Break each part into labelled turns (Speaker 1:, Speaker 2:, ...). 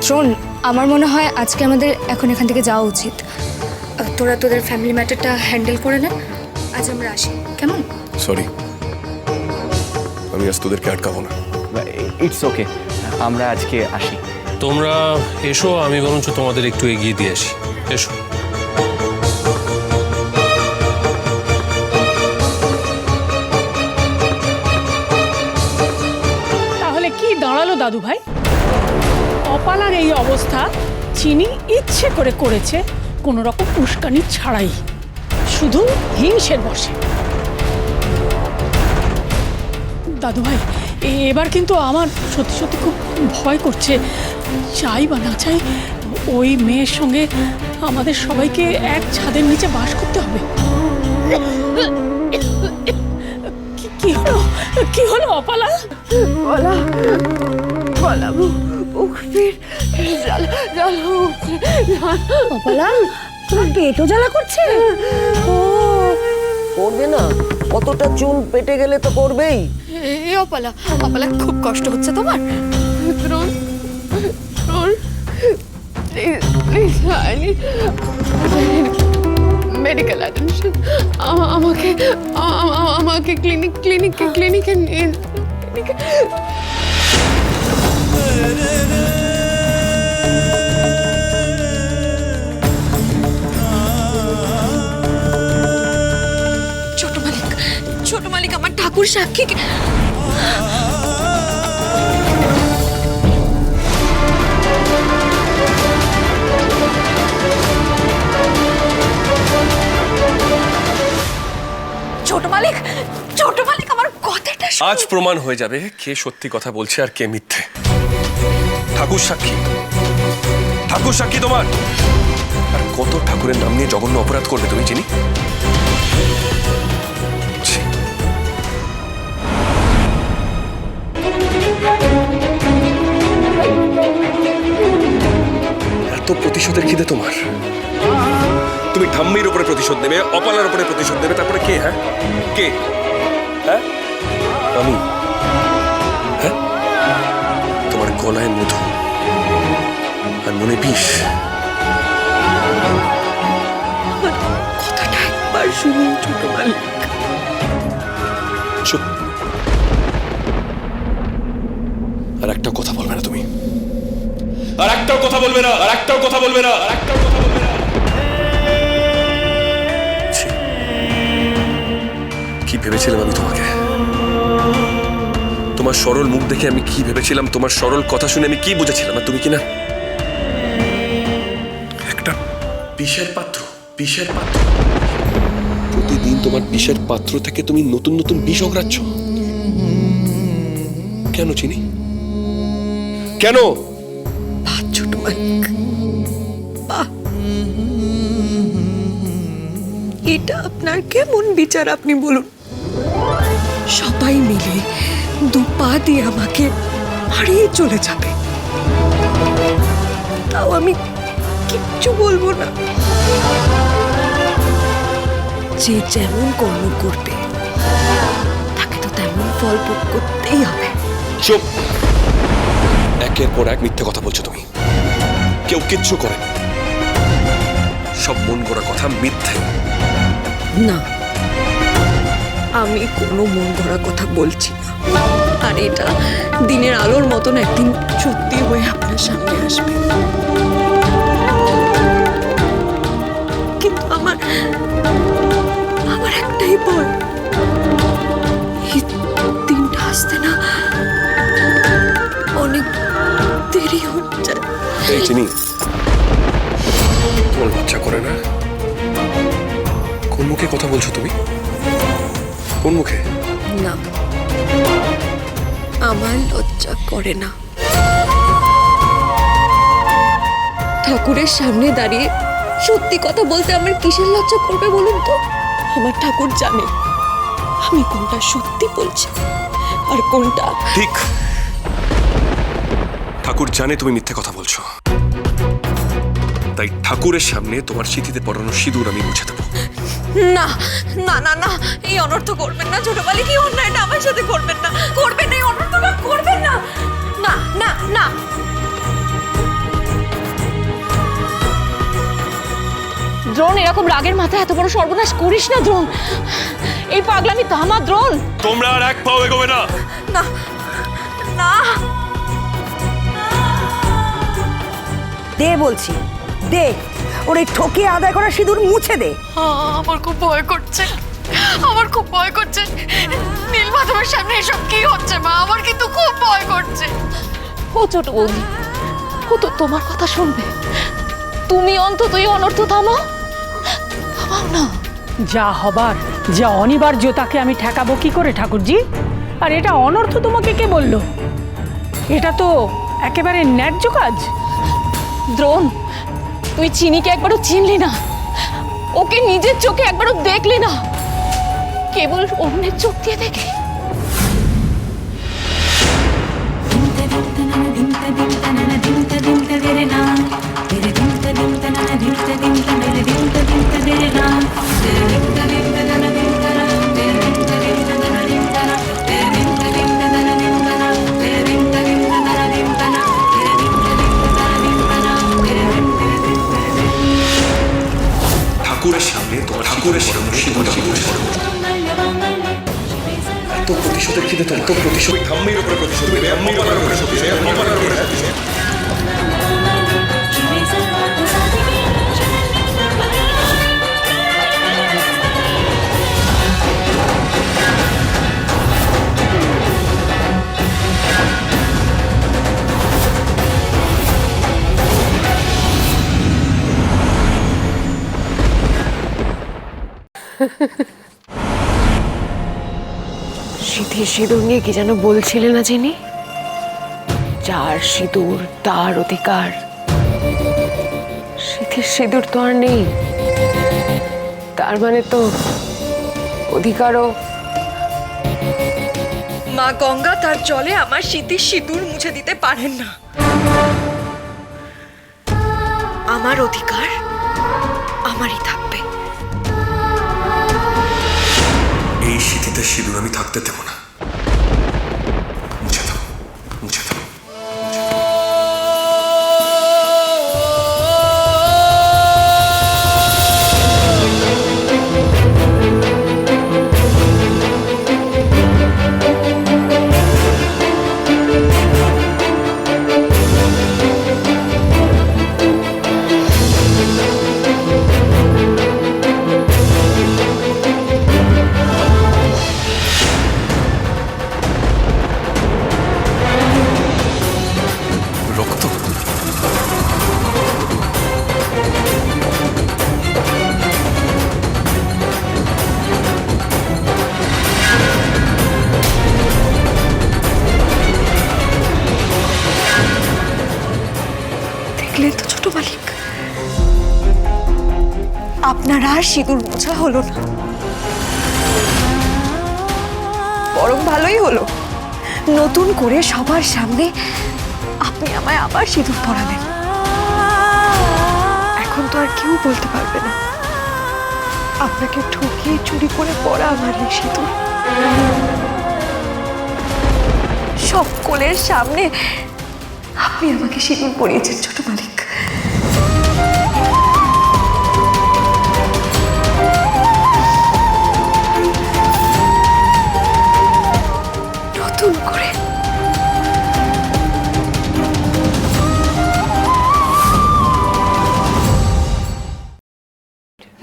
Speaker 1: শোন, আমার মনে হয় আজকে আমাদের এখন এখান থেকে যাওয়া উচিত। তোরা তোদের ফ্যামিলি ম্যাটারটা হ্যান্ডেল করে নে, আজ আমরা আসি, কেমন?
Speaker 2: সরি, আমি আজ তোদেরকে আটকাবো না।
Speaker 3: ইটস ওকে, আমরা আজকে আসি।
Speaker 4: তোমরা এসো, আমি বরঞ্চ তোমাদের একটু এগিয়ে দিয়ে আসি। এসো।
Speaker 5: তাহলে কি দাঁড়ালো দাদু ভাই? অপালার এই অবস্থা চিনি ইচ্ছে করে করেছে, কোনো রকম উস্কানি ছাড়াই, শুধু হিংসের বশে। দাদু ভাই, এবার কিন্তু আমার সত্যি সত্যি খুব ভয় করছে। চাই বা না চাই, ওই মেয়ের সঙ্গে আমাদের সবাইকে এক ছাদের নিচে বাস করতে হবে। কি হলো, কি হলো অপালা?
Speaker 6: বলা বলা বুক ফির জ্বালা উঠছে।
Speaker 1: অপালা, তোমার পেটও জ্বালা করছে?
Speaker 7: করবে না? কতটা চুল পেটে গেলে তো করবেই।
Speaker 6: এই অপালা, অপালা খুব কষ্ট হচ্ছে তোমার? Drona, Drona, please please, I need medical attention. আমাকে ক্লিনিকে নিয়ে ছোট মালিক আমার ঠাকুর সাক্ষী। ছোট মালিক আমার কথাটা
Speaker 2: আজ প্রমাণ হয়ে যাবে কে সত্যি কথা বলছে আর কে মিথ্যে। ঠাকুর সাক্ষী, ঠাকুর সাক্ষী তোমার। আর কত ঠাকুরের নাম নিয়ে জঘন্য অপরাধ করবে তুমি চিনি? এত প্রতিশোধের খিদে তোমার? তুমি ঠাম্মির উপরে প্রতিশোধ নেবে, অপালার উপরে প্রতিশোধ নেবে, তারপরে কে? হ্যাঁ কে? হ্যাঁ আমি? হ্যাঁ তোমার গলায় মধু আর মনে বিষ।
Speaker 6: কথাটা একবার শুনুন ছোট মালিক।
Speaker 2: চুপ। আর একটাও কথা বলবে না তুমি, আর একটাও কথা বলবে না, আর একটাও কথা বলবে না, আর একটাও কথা বলবে না। কি ভেবেছিলাম আমি তোমাকে? তোমার সরল মুখ দেখে আমি কি ভেবেছিলাম, তোমার সরল কথা শুনে আমি কি বুঝেছিলাম? আর তুমি কি না একটা বিষের পাত্র, বিষের পাত্র। প্রতিদিন তোমার বিষের পাত্র থেকে তুমি নতুন নতুন বিষ অগ্রাচ্ছ। কেন চিনি? কেন?
Speaker 6: ছোট মালিক, এটা আপনার কেমন বিচার আপনি বলুন? সবাই মিলে দু পা দিয়ে আমাকে হারিয়ে চলে যাবে, তাও আমি কিচ্ছু বলবো না। যে যেমন কর্ম করবে তাকে তো তেমন ফল ভোগ করতেই হবে।
Speaker 2: চুপ। একের পর এক মিথ্যে কথা বলছো তুমি। কেউ কিচ্ছু করে, সব মন গড়া কথা, মিথ্যে।
Speaker 6: না, আমি কোনো মন গড়া কথা বলছি না। আর এটা দিনের আলোর মতন একদিন সত্যি হয়ে আপনার সামনে আসবে। কিন্তু আমার একটাই ভয়, এই দিনটা আসতে না অনেক দেরি হয়ে যায়।
Speaker 2: এই চিনি, তোমার লজ্জা করে না? কোন মুখে কথা বলছো তুমি? কোন মুখে?
Speaker 6: না, আমার লজ্জা করে না। ঠাকুরের সামনে দাঁড়িয়ে সত্যি কথা বলতে আমার কিসের লজ্জা করবে বলুন তো? আমার ঠাকুর জানে আমি কোনটা সত্যি বলছি আর কোনটা
Speaker 2: ঠিক। ঠাকুর জানে তুমি মিথ্যে কথা বলছো, তাই ঠাকুরের সামনে তোমার সিঁথিতে পড়ানো সিঁদুর আমি মুছে দেবো।
Speaker 6: না না না না, এই অনর্থ করবেন না ছোট মালিক, এই অন্যায়টা আমার সাথে করবেন না, করবেন না, এই অনর্থটা করবেন না। না না না, এরকম রাগের মাথায় এত বড় সর্বনাশ করিস না দ্রোণ। এই পাগলামি থামা দ্রোণ।
Speaker 2: তোমরা আর এক পাও এগোবে না।
Speaker 7: দে বলছি, দে ওর এই ঠকিয়ে আদায় করা সিঁদুর মুছে দে।
Speaker 8: আমার খুব ভয় করছে, আমার খুব ভয় করছে। নীল মাধবের সামনে এসব কি হচ্ছে মা? আমার কিন্তু খুব ভয় করছে।
Speaker 6: ও ছোট বৌদি, ও তো তোমার কথা শুনবে। তুমি অন্তত এই অনর্থ থামাও, থামাও না।
Speaker 5: যা হবার, যা অনিবার্য তাকে আমি ঠেকাবো কি করে ঠাকুরজি? আর এটা অনর্থ তোমাকে কে বললো? এটা তো একেবারে ন্যায্য কাজ।
Speaker 6: দ্রোণ, তুই চিনিকে একবারও চিনলি না, ওকে নিজের চোখে একবারও দেখলি না, কেবল অন্যের চোখ দিয়ে দেখে।
Speaker 2: ঠাকুরের সামনে সিঁদুরটা মুছে দাও। এত প্রতিশোধের খিদে তোমার, এত প্রতিশোধ। ঠাম্মির উপরে প্রতিশোধ নেবে, ঠাম্মির উপরে প্রতিশোধ নেবে, অপালার উপরে প্রতিশোধ নেবে।
Speaker 6: সিঁথির সিঁদুর নিয়ে কি যেন বলছিলে না যিনি? যার সিঁদুর তার অধিকার। সিঁথির সিঁদুর তো আর নেই, তার মানে তো অধিকারও। মা গঙ্গা তার জলে আমার সিঁথির সিঁদুর মুছে দিতে পারেন না। আমার অধিকার আমারই থাকবে।
Speaker 2: এই সিঁথিতে সিঁদুর আমি থাকতে দেব না। মুছে দাও, মুছে দাও। রক্ত,
Speaker 6: দেখলেন তো ছোট মালিক, আপনার আর সিঁদুর মোছা হলো না, বরং ভালোই হলো। নতুন করে সবার সামনে আপনি আমায় আবার সিঁদুর পরালেন। এখন তো আর কেউ বলতে পারবে না আপনাকে ঠকিয়ে চুরি করে পরা আমার এই সিঁদুর। সকলের সামনে আপনি আমাকে সিঁদুর পরিয়েছেন ছোট মালিক। নতুন করে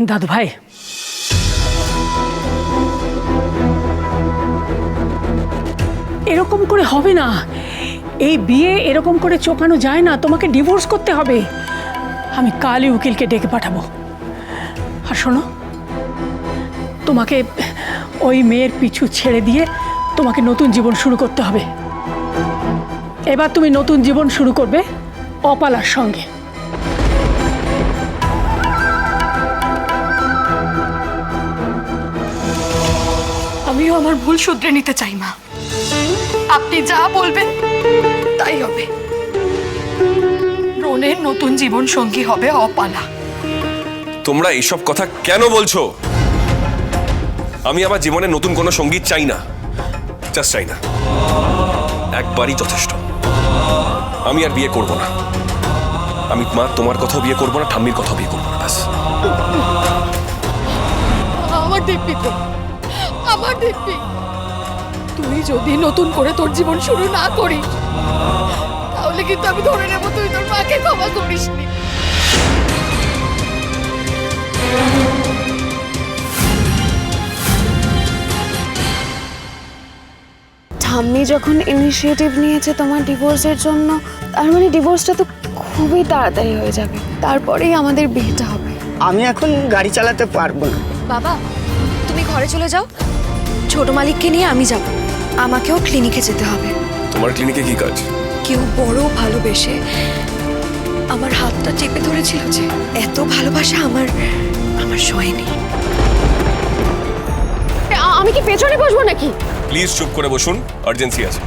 Speaker 5: দাদু ভাই, এরকম করে হবে না। এই বিয়ে এরকম করে চোকানো যায় না। তোমাকে ডিভোর্স করতে হবে। আমি কালই উকিলকে ডেকে পাঠাবো। আর শোনো, তোমাকে ওই মেয়ের পিছু ছেড়ে দিয়ে তোমাকে নতুন জীবন শুরু করতে হবে। এবার তুমি নতুন জীবন শুরু করবে অপালার সঙ্গে।
Speaker 8: আমিও আমার ভুল শুধরে নিতে চাই মা। আপনি যা বলবেন তাই হবে। রোনের নতুন জীবন সঙ্গী হবে অপালা।
Speaker 2: তোমরা এইসব কথা কেন বলছো? আমি আমার জীবনে নতুন কোনো সঙ্গীত চাই না, জাস্ট চাই না। একবারই যথেষ্ট। আমি আর বিয়ে করব না। আমি মা তোমার কথাও বিয়ে করব না, ঠাম্মির কথাও বিয়ে করব না। ব্যাস।
Speaker 5: দিব্যি তো, আমার দিব্যি। তুই যদি নতুন করে তোর জীবন শুরু না করিস তাহলে কিন্তু আমি ধরে নেবো তুই তোর মাকে ক্ষমা করিসনি।
Speaker 9: ঠাম্মি যখন ইনিশিয়েটিভ নিয়েছে তোমার ডিভোর্সের জন্য, তার মানে ডিভোর্সটা তো খুবই তাড়াতাড়ি হয়ে যাবে, তারপরেই আমাদের বিয়েটা হবে।
Speaker 10: আমি এখন গাড়ি চালাতে পারবো না।
Speaker 1: বাবা তুমি ঘরে চলে যাও, ছোট মালিককে নিয়ে আমি যাব। আমাকেও ক্লিনিকে যেতে হবে।
Speaker 2: তোমার ক্লিনিকে কি কাজ?
Speaker 1: কেউ বড় ভালোবেসে আমার হাতটা চেপে ধরেছিল, যে এত ভালোবাসা আমার সয়নি।
Speaker 9: আমি কি পেছনে বসবো নাকি?
Speaker 2: প্লিজ চুপ করে বসুন, আর্জেন্সি আছে।